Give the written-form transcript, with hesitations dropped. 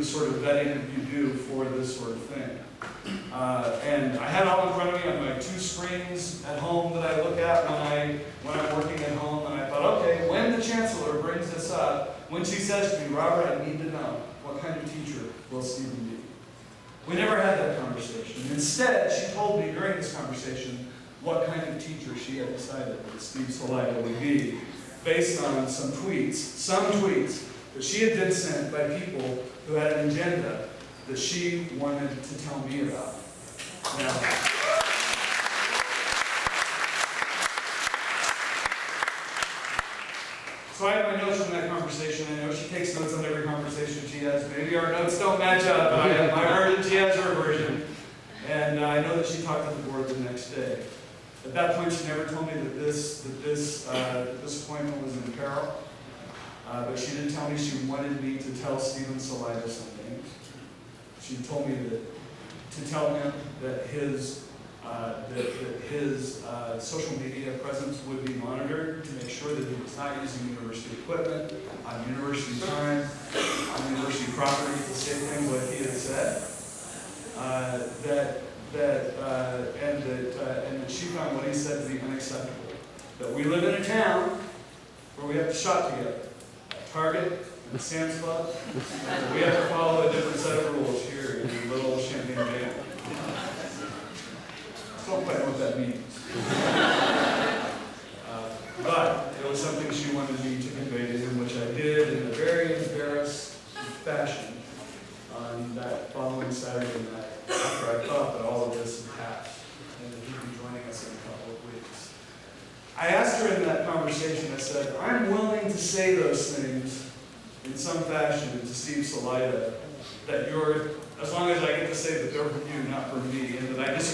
sort of vetting you do for this sort of thing. And I had it all in front of me on my 2 screens at home that I look at when I'm working at home, and I thought, okay, when the chancellor brings this up, when she says to me, Robert, I need to know, what kind of teacher will Stephen be? We never had that conversation. Instead, she told me during this conversation what kind of teacher she had decided that Steve Salaita would be, based on some tweets that she had been sent by people who had an agenda that she wanted to tell me about. Now, so I have my notes from that conversation. I know she takes notes on every conversation she has. Maybe our notes don't match up, but I have my version, she has her version. And I know that she talked to the board the next day. At that point, she never told me that this appointment was in peril. But she did tell me she wanted me to tell Stephen Salaita something. She told me to tell him that his social media presence would be monitored to make sure that he was not using university equipment on university time, on university property, to say things like he had said. And that she found what he said to be unacceptable. That we live in a town where we have to shop together. Target and Sam's Club. We have to follow a different set of rules here in little Champaign Bay. Don't quite know what that means. But it was something she wanted me to convey to him, which I did in a very embarrassed fashion on that following Saturday night, after I thought that all of this had passed and that he'd be joining us in a couple of weeks. I asked her in that conversation, I said, I'm willing to say those things in some fashion to Steve Salaita, that you're, as long as I get to say that they're for you, not for me, and that I disagree